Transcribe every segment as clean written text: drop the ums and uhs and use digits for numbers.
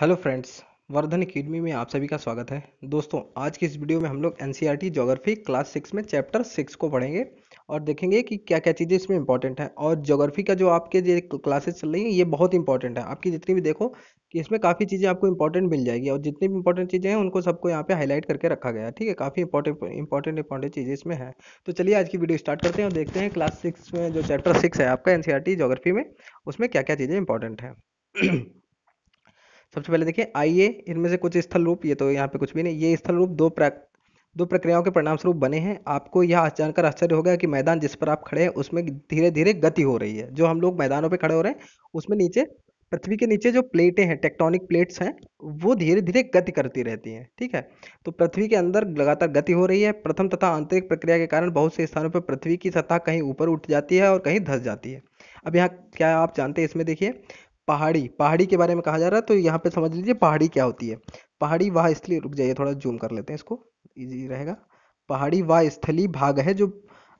Hello friends. Vardhan academy में आप सभी का स्वागत है। दोस्तों, आज की इस वीडियो में हम लोग एनसीईआरटी ज्योग्राफी क्लास 6 में चैप्टर 6 को पढ़ेंगे और देखेंगे कि क्या क्या चीज़ें इसमें इंपॉर्टेंट हैं। और ज्योग्राफी का जो आपके जो क्लासेस चल रही हैं ये बहुत इंपॉर्टेंट है। आपकी जितनी भी देखो कि इसमें काफ़ी चीज़ें आपको इंपॉर्टेंट मिल जाएगी और जितनी भी इंपॉर्टेंट चीज़ें हैं उनको सबको यहाँ पे हाईलाइट करके रखा गया है। ठीक है, काफ़ी इंपॉर्टेंट चीज़ें इसमें हैं। तो चलिए आज की वीडियो स्टार्ट करते हैं और देखते हैं क्लास 6 में जो चैप्टर 6 है आपका एनसीईआरटी ज्योग्राफी में, उसमें क्या क्या चीज़ें इंपॉर्टेंट हैं। सबसे पहले देखिए, आइए इनमें से कुछ स्थल रूप, ये तो यहाँ पे कुछ भी नहीं, ये स्थल रूप दो प्रक्रियाओं के परिणाम स्वरूप बने हैं। आपको यह जानकर आश्चर्य होगा कि मैदान जिस पर आप खड़े हैं उसमें धीरे धीरे गति हो रही है। जो हम लोग मैदानों पे खड़े हो रहे हैं उसमें नीचे पृथ्वी के नीचे जो प्लेटें हैं, टेक्टोनिक प्लेट्स हैं, वो धीरे धीरे गति करती रहती हैं। ठीक है, तो पृथ्वी के अंदर लगातार गति हो रही है। प्रथम तथा आंतरिक प्रक्रिया के कारण बहुत से स्थानों पर पृथ्वी की सतह कहीं ऊपर उठ जाती है और कहीं धंस जाती है। अब यहाँ क्या आप जानते हैं, इसमें देखिए, पहाड़ी पहाड़ी के बारे में कहा जा रहा है, तो यहाँ पे समझ लीजिए पहाड़ी क्या होती है। पहाड़ी वह स्थलीय, रुक जाइए थोड़ा जूम कर लेते हैं इसको, इजी रहेगा। पहाड़ी वह स्थलीय भाग है जो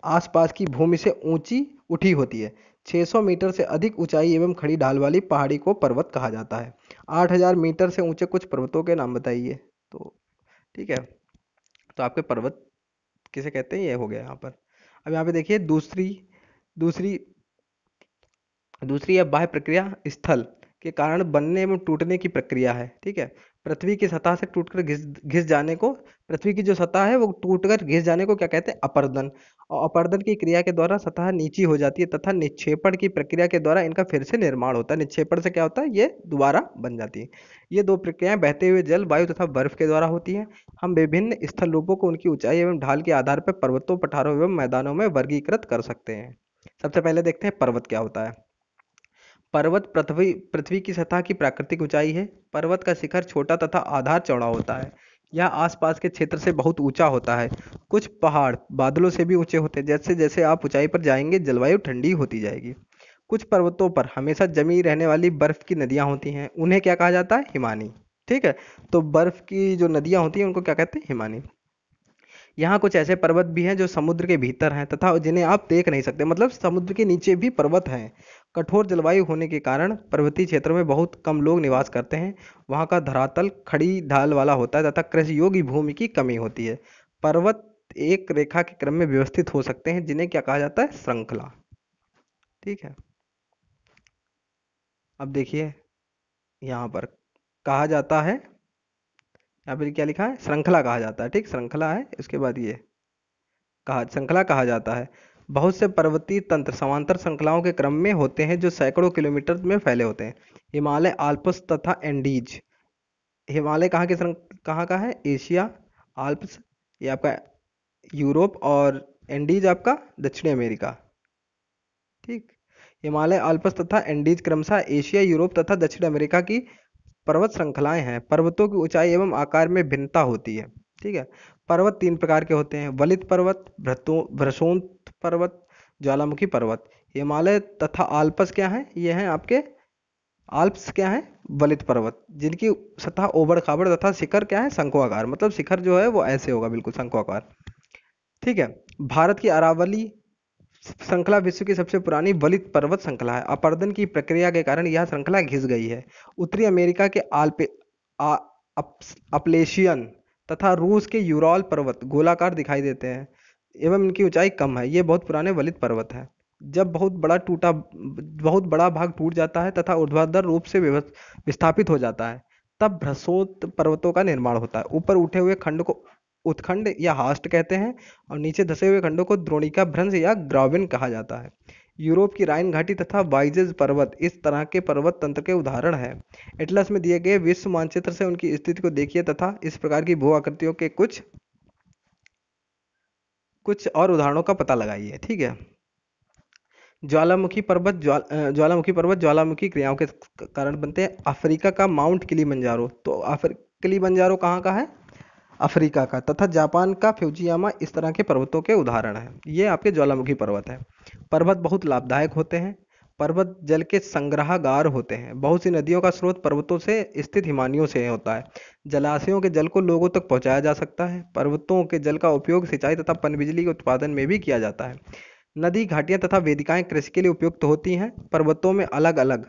आसपास की भूमि से ऊंची उठी होती है। 600 मीटर से अधिक ऊंचाई एवं खड़ी ढाल वाली पहाड़ी को पर्वत कहा जाता है। 8000 मीटर से ऊंचे कुछ पर्वतों के नाम बताइए। तो ठीक है, तो आपके पर्वत किसे कहते हैं ये हो गया यहाँ पर। अब यहाँ पे देखिए, दूसरी दूसरी दूसरी है बाह्य प्रक्रिया, स्थल के कारण बनने एवं टूटने की प्रक्रिया है। ठीक है, पृथ्वी की सतह से टूटकर घिस घिस जाने को, पृथ्वी की जो सतह है वो टूटकर घिस जाने को क्या कहते हैं, अपरदन। और अपरदन की क्रिया के द्वारा सतह नीची हो जाती है तथा निक्षेपण की प्रक्रिया के द्वारा इनका फिर से निर्माण होता है। निक्षेपण से क्या होता है, ये दोबारा बन जाती है। ये दो प्रक्रियाएं बहते हुए जल, वायु तथा बर्फ के द्वारा होती हैं। हम विभिन्न स्थल रूपों को उनकी ऊंचाई एवं ढाल के आधार पर पर्वतों, पठारों एवं मैदानों में वर्गीकृत कर सकते हैं। सबसे पहले देखते हैं पर्वत क्या होता है। पर्वत पृथ्वी पृथ्वी की सतह की प्राकृतिक ऊंचाई है। पर्वत का शिखर छोटा तथा आधार चौड़ा होता है। यह आसपास के क्षेत्र से बहुत ऊंचा होता है। कुछ पहाड़ बादलों से भी ऊंचे होते हैं। जैसे जैसे आप ऊंचाई पर जाएंगे जलवायु ठंडी होती जाएगी। कुछ पर्वतों पर हमेशा जमी रहने वाली बर्फ की नदियां होती हैं, उन्हें क्या कहा जाता है, हिमानी। ठीक है, तो बर्फ की जो नदियां होती हैं उनको क्या कहते हैं, हिमानी। यहाँ कुछ ऐसे पर्वत भी हैं जो समुद्र के भीतर हैं तथा जिन्हें आप देख नहीं सकते, मतलब समुद्र के नीचे भी पर्वत हैं। कठोर जलवायु होने के कारण पर्वतीय क्षेत्रों में बहुत कम लोग निवास करते हैं। वहाँ का धरातल खड़ी ढाल वाला होता है तथा कृषि योग्य भूमि की कमी होती है। पर्वत एक रेखा के क्रम में व्यवस्थित हो सकते हैं जिन्हें क्या कहा जाता है, श्रृंखला। ठीक है, अब देखिए यहाँ पर कहा जाता है, यहाँ पर क्या लिखा है, श्रृंखला कहा जाता है। ठीक, श्रृंखला है, इसके बाद ये कहा श्रृंखला कहा जाता है। बहुत से पर्वतीय तंत्र समांतर श्रृंखलाओं के क्रम में होते हैं जो सैकड़ों किलोमीटर में फैले होते हैं। हिमालय, आल्प्स तथा एंडीज। हिमालय कहाँ का है, एशिया। आल्प्स ये आपका यूरोप, और एंडीज आपका दक्षिणी अमेरिका। ठीक, हिमालय, आल्प्स तथा एंडीज क्रमशः एशिया, यूरोप तथा दक्षिण अमेरिका की पर्वत श्रृंखलाएं हैं। पर्वतों की ऊंचाई एवं आकार में भिन्नता होती है। ठीक है, पर्वत तीन प्रकार के होते हैं, वलित पर्वत, भ्रशोन्त पर्वत, ज्वालामुखी पर्वत। हिमालय तथा आल्प्स क्या है, ये हैं आपके, आल्प्स क्या है, वलित पर्वत, जिनकी सतह ओबड़ खाबड़ तथा शिखर क्या है, शंकुआकार, मतलब शिखर जो है वो ऐसे होगा, बिल्कुल शंकुआकार। ठीक है, भारत की अरावली श्रृंखला विश्व की सबसे पुरानी वलित पर्वत श्रृंखला है। अपरदन की प्रक्रिया के कारण यह श्रृंखला घिस गई है। उत्तरी अमेरिका के आ, अपलेशियन तथा रूस के यूरॉल पर्वत गोलाकार दिखाई देते हैं एवं इनकी ऊंचाई कम है। ये बहुत पुराने वलित पर्वत हैं। जब बहुत बड़ा भाग टूट जाता है तथा ऊर्ध्वाधर रूप से विस्थापित हो जाता है, तब भ्रसोत पर्वतों का निर्माण होता है। ऊपर उठे हुए खंड को उत्खंड या हास्ट कहते हैं और नीचे धसे हुए खंडों को द्रोणिका भ्रंश या ग्राविन कहा जाता है। यूरोप की राइन घाटी तथा वाइजेज पर्वत इस तरह के पर्वत तंत्र के उदाहरण है। एटलस में दिए गए विश्व मानचित्र से उनकी स्थिति को देखिए तथा इस प्रकार की भू आकृतियों के कुछ कुछ और उदाहरणों का पता लगाइए। ठीक है, ज्वालामुखी पर्वत ज्वालामुखी क्रियाओं के कारण बनते हैं। अफ्रीका का माउंट किलिमंजारो, तो किलिमंजारो कहाँ का है, अफ्रीका का, तथा जापान का फ्यूजियामा इस तरह के पर्वतों के उदाहरण हैं। ये आपके ज्वालामुखी पर्वत हैं। पर्वत बहुत लाभदायक होते हैं। पर्वत जल के संग्रहागार होते हैं। बहुत सी नदियों का स्रोत पर्वतों से स्थित हिमानियों से होता है। जलाशयों के जल को लोगों तक पहुंचाया जा सकता है। पर्वतों के जल का उपयोग सिंचाई तथा पनबिजली के उत्पादन में भी किया जाता है। नदी, घाटियां तथा वेदिकाएं कृषि के लिए उपयुक्त होती हैं। पर्वतों में अलग अलग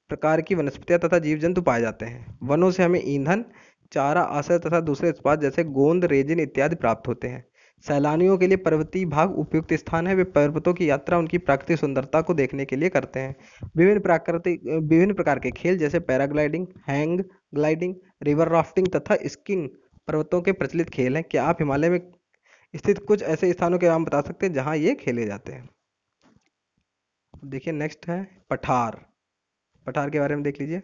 प्रकार की वनस्पतियां तथा जीव जंतु पाए जाते हैं। वनों से हमें ईंधन, चारा, आश्रय तथा दूसरे उत्पाद जैसे गोंद, रेजिन इत्यादि प्राप्त होते हैं। सैलानियों के लिए पर्वतीय भाग उपयुक्त स्थान है। वे पर्वतों की यात्रा उनकी प्राकृतिक सुंदरता को देखने के लिए करते हैं। विभिन्न प्रकार के खेल जैसे paragliding, hang gliding, river rafting तथा स्कीइंग पर्वतों के प्रचलित खेल हैं। क्या आप हिमालय में स्थित कुछ ऐसे स्थानों के नाम बता सकते हैं जहां ये खेले जाते हैं? देखिए नेक्स्ट है पठार। पठार के बारे में देख लीजिए।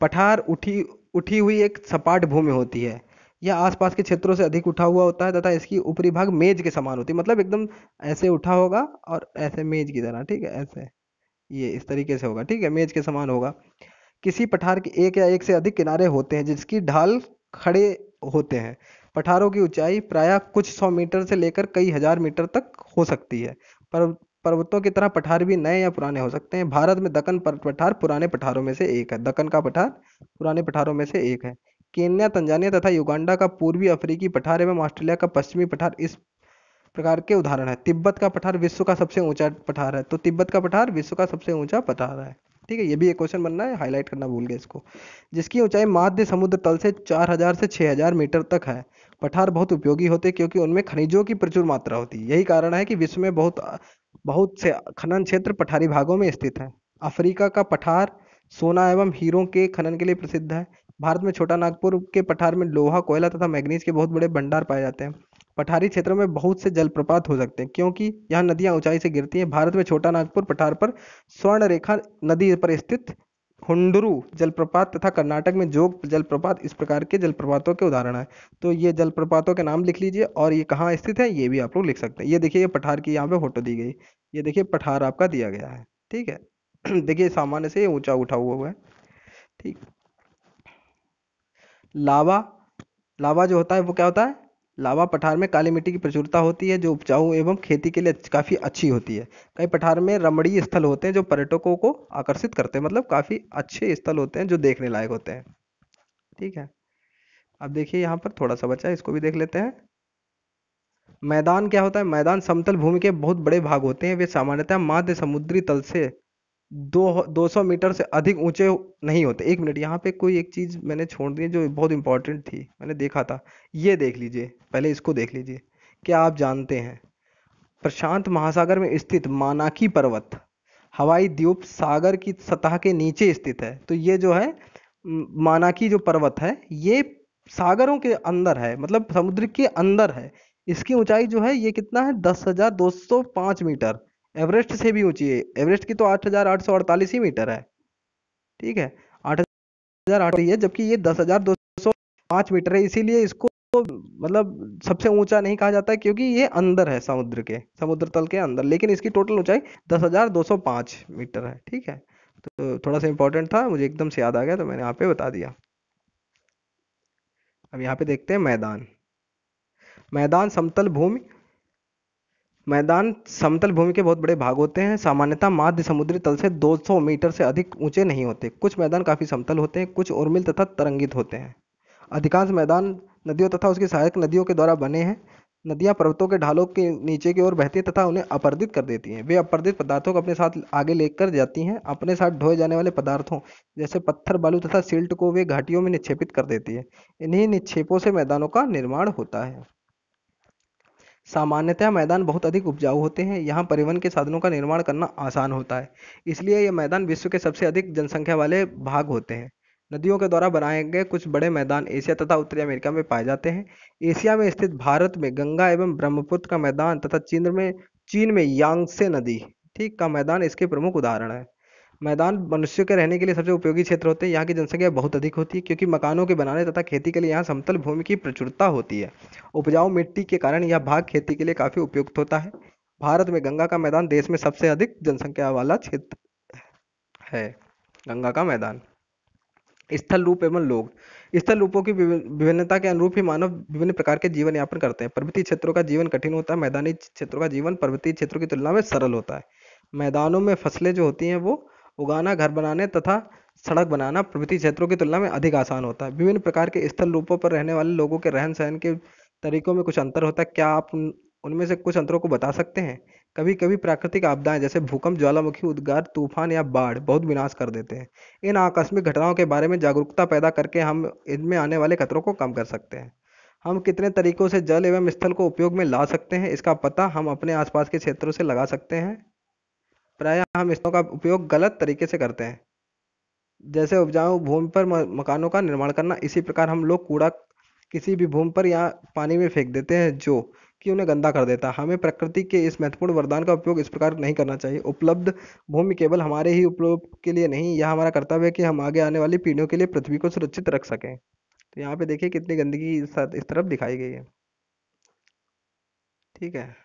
पठार उठी उठी हुई एक सपाट भूमि होती है। यह आसपास के क्षेत्रों से अधिक उठा हुआ होता है तथा इसकी ऊपरी भाग मेज के समान होती है, मतलब एकदम ऐसे उठा होगा और ऐसे मेज की तरह, ठीक है, ऐसे ये इस तरीके से होगा, ठीक है, मेज के समान होगा। किसी पठार के एक या एक से अधिक किनारे होते हैं जिसकी ढाल खड़े होते हैं। पठारों की ऊंचाई प्रायः कुछ 100 मीटर से लेकर कई हजार मीटर तक हो सकती है। पर पर्वतों की तरह पठार भी नए या पुराने हो सकते हैं। भारत में दक्कन पठार पुराने पठारों में से एक है। दक्कन का पठार पुराने पठारों में से एक है। केन्या, तंजानिया तथा युगांडा का पूर्वी अफ्रीकी पठार एवं ऑस्ट्रेलिया का पश्चिमी पठार इस प्रकार के उदाहरण है। तिब्बत का पठार विश्व का सबसे ऊंचा पठार है। तो तिब्बत का पठार विश्व का सबसे ऊंचा पठार है। ठीक है, ये भी एक क्वेश्चन बनना है, हाईलाइट करना भूल गए इसको। जिसकी ऊंचाई माध्य समुद्र तल से 4000 से 6000 मीटर तक है। पठार बहुत उपयोगी होते हैं क्योंकि उनमें खनिजों की प्रचुर मात्रा होती है। यही कारण है कि विश्व में बहुत बहुत से खनन क्षेत्र पठारी भागों में स्थित है। अफ्रीका का पठार सोना एवं हीरों के खनन के लिए प्रसिद्ध है। भारत में छोटा नागपुर के पठार में लोहा, कोयला तथा मैग्नीज के बहुत बड़े भंडार पाए जाते हैं। पठारी क्षेत्रों में बहुत से जलप्रपात हो सकते हैं क्योंकि यहाँ नदियां ऊंचाई से गिरती हैं। भारत में छोटा नागपुर पठार पर स्वर्ण रेखा नदी पर स्थित हुंडरू जलप्रपात तथा कर्नाटक में जोग जलप्रपात इस प्रकार के जलप्रपातों के उदाहरण है। तो ये जलप्रपातों के नाम लिख लीजिए और ये कहाँ स्थित है ये भी आप लोग लिख सकते हैं। ये देखिए, ये पठार की यहाँ पे फोटो दी गई। ये देखिए पठार आपका दिया गया है, ठीक है। देखिए सामान्य से ये ऊंचा उठा हुआ है, ठीक। लावा, लावा जो होता है वो क्या होता है? लावा पठार में काली मिट्टी की प्रचुरता होती है जो उपजाऊ एवं खेती के लिए काफी अच्छी होती है। कई पठार में रमणीय स्थल होते हैं जो पर्यटकों को आकर्षित करते हैं, मतलब काफी अच्छे स्थल होते हैं जो देखने लायक होते हैं, ठीक है। अब देखिए यहाँ पर थोड़ा सा बचा है, इसको भी देख लेते हैं। मैदान क्या होता है? मैदान समतल भूमि के बहुत बड़े भाग होते हैं। वे सामान्यतः माध्य समुद्री तल से 200 मीटर से अधिक ऊंचे नहीं होते। एक मिनट, यहाँ पे कोई एक चीज मैंने छोड़ दी है जो बहुत इंपॉर्टेंट थी, मैंने देखा था। ये देख लीजिए, पहले इसको देख लीजिए। क्या आप जानते हैं प्रशांत महासागर में स्थित मानाकी पर्वत हवाई द्वीप सागर की सतह के नीचे स्थित है? तो ये जो है मानाकी जो पर्वत है ये सागरों के अंदर है, मतलब समुद्र के अंदर है। इसकी ऊंचाई जो है ये कितना है? 10,205 मीटर। एवरेस्ट से भी ऊंची है। एवरेस्ट की तो 8,848 ही मीटर है, ठीक है। 8,008 ही है, जबकि ये 10,205 मीटर है। इसीलिए इसको मतलब सबसे ऊंचा नहीं कहा जाता है क्योंकि ये अंदर है समुद्र के, समुद्र तल के अंदर। लेकिन इसकी टोटल ऊंचाई 10,205 मीटर है, ठीक है। तो थोड़ा सा इंपॉर्टेंट था, मुझे एकदम से याद आ गया तो मैंने यहाँ पे बता दिया। अब यहाँ पे देखते हैं मैदान। मैदान समतल भूमि मैदान समतल भूमि के बहुत बड़े भाग होते हैं। सामान्यतः माध्य समुद्री तल से 200 मीटर से अधिक ऊंचे नहीं होते। कुछ मैदान काफी समतल होते हैं, कुछ उर्मिल तथा तरंगित होते हैं। अधिकांश मैदान नदियों तथा उसकी सहायक नदियों के द्वारा बने हैं। नदियां पर्वतों के ढालों के नीचे की ओर बहती हैं तथा उन्हें अपर्दित कर देती हैं। वे अपर्दित पदार्थों को अपने साथ आगे लेकर जाती हैं। अपने साथ ढोए जाने वाले पदार्थों जैसे पत्थर, बालू तथा सिल्ट को वे घाटियों में निक्षेपित कर देती है। इन्हीं निक्षेपों से मैदानों का निर्माण होता है। सामान्यतः मैदान बहुत अधिक उपजाऊ होते हैं। यहाँ परिवहन के साधनों का निर्माण करना आसान होता है। इसलिए ये मैदान विश्व के सबसे अधिक जनसंख्या वाले भाग होते हैं। नदियों के द्वारा बनाए गए कुछ बड़े मैदान एशिया तथा उत्तरी अमेरिका में पाए जाते हैं। एशिया में स्थित भारत में गंगा एवं ब्रह्मपुत्र का मैदान तथा चीन में यांगत्से नदी, ठीक, का मैदान इसके प्रमुख उदाहरण है। मैदान मनुष्य के रहने के लिए सबसे उपयोगी क्षेत्र होते हैं। यहाँ की जनसंख्या बहुत अधिक होती है क्योंकि मकानों के बनाने तथा खेती के लिए यहाँ समतल भूमि की प्रचुरता होती है। उपजाऊ मिट्टी के कारण यह भाग खेती के लिए काफी उपयुक्त होता है। भारत में गंगा का मैदान देश में सबसे अधिक जनसंख्या वाला क्षेत्र है। गंगा का मैदान। स्थल रूप एवं लोग। स्थल रूपों की विभिन्नता के अनुरूप ही मानव विभिन्न प्रकार के जीवन यापन करते हैं। पर्वतीय क्षेत्रों का जीवन कठिन होता है। मैदानी क्षेत्रों का जीवन पर्वतीय क्षेत्रों की तुलना में सरल होता है। मैदानों में फसलें जो होती हैं वो उगाना, घर बनाने तथा सड़क बनाना पर्वतीय क्षेत्रों की तुलना में अधिक आसान होता है। विभिन्न प्रकार के स्थल रूपों पर रहने वाले लोगों के रहन सहन के तरीकों में कुछ अंतर होता है। क्या आप उनमें से कुछ अंतरों को बता सकते हैं? कभी कभी प्राकृतिक आपदाएं जैसे भूकंप, ज्वालामुखी, उद्गार, तूफान या बाढ़ बहुत विनाश कर देते हैं। इन आकस्मिक घटनाओं के बारे में जागरूकता पैदा करके हम इनमें आने वाले खतरों को कम कर सकते हैं। हम कितने तरीकों से जल एवं स्थल को उपयोग में ला सकते हैं, इसका पता हम अपने आसपास के क्षेत्रों से लगा सकते हैं। प्रायः हम स्थलों का उपयोग गलत तरीके से करते हैं, जैसे उपजाऊ भूमि पर मकानों का निर्माण करना। इसी प्रकार हम लोग कूड़ा किसी भी भूमि पर या पानी में फेंक देते हैं, जो कि उन्हें गंदा कर देता है। हमें प्रकृति के इस महत्वपूर्ण वरदान का उपयोग इस प्रकार नहीं करना चाहिए। उपलब्ध भूमि केवल हमारे ही उपयोग के लिए नहीं, यह हमारा कर्तव्य है कि हम आगे आने वाली पीढ़ियों के लिए पृथ्वी को सुरक्षित रख सकें। तो यहाँ पे देखिए कितनी गंदगी इस तरफ दिखाई गई है। ठीक है,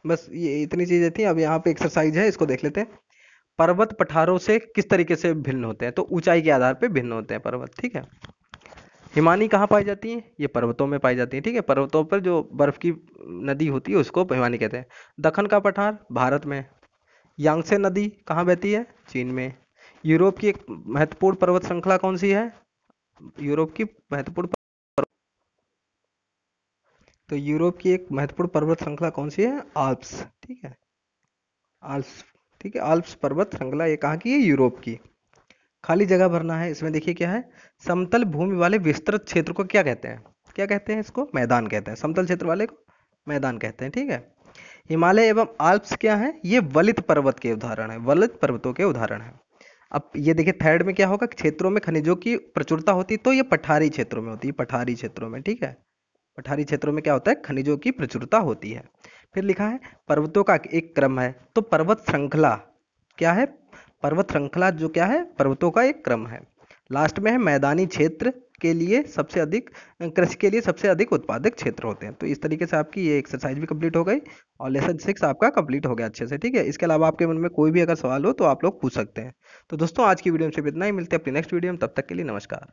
बस ये इतनी चीजें थी। अब यहाँ पे एक्सरसाइज है, इसको देख लेते हैं। पर्वत पठारों से किस तरीके से भिन्न होते हैं? तो ऊंचाई के आधार पे भिन्न होते हैं पर्वत। ठीक है, हिमानी कहाँ पाई जाती है? ये पर्वतों में पाई जाती है। ठीक है, पर्वतों पर जो बर्फ की नदी होती है उसको हिमानी कहते हैं। दक्कन का पठार भारत में। यांगसे नदी कहाँ बहती है? चीन में। यूरोप की एक महत्वपूर्ण पर्वत श्रृंखला कौन सी है? यूरोप की महत्वपूर्ण तो यूरोप की एक महत्वपूर्ण पर्वत श्रृंखला कौन सी है? आल्प्स। ठीक है, आल्प्स। ठीक है, आल्प्स पर्वत श्रृंखला ये कहाँ की है? यूरोप की। खाली जगह भरना है, इसमें देखिए क्या है। समतल भूमि वाले विस्तृत क्षेत्र को क्या कहते हैं? क्या कहते हैं इसको? मैदान कहते हैं। समतल क्षेत्र वाले को मैदान कहते हैं। ठीक है, हिमालय एवं आल्प्स क्या है? ये वलित पर्वत के उदाहरण है, वलित पर्वतों के उदाहरण है। अब ये देखिए थर्ड में क्या होगा, क्षेत्रों में खनिजों की प्रचुरता होती है, तो ये पठारी क्षेत्रों में होती है, पठारी क्षेत्रों में। ठीक है, पठारी क्षेत्रों में क्या होता है? खनिजों की प्रचुरता होती है। फिर लिखा है पर्वतों का एक क्रम है, तो पर्वत श्रृंखला क्या है? पर्वत श्रृंखला जो क्या है? पर्वतों का एक क्रम है। लास्ट में है मैदानी क्षेत्र के लिए सबसे अधिक, कृषि के लिए सबसे अधिक उत्पादक क्षेत्र होते हैं। तो इस तरीके से आपकी ये एक्सरसाइज भी कंप्लीट हो गई और लेसन 6 आपका कंप्लीट हो गया अच्छे से। ठीक है, इसके अलावा आपके मन में कोई भी अगर सवाल हो तो आप लोग पूछ सकते हैं। तो दोस्तों आज की वीडियो में सिर्फ इतना ही। मिलते हैं अपनी नेक्स्ट वीडियो में, तब तक के लिए नमस्कार।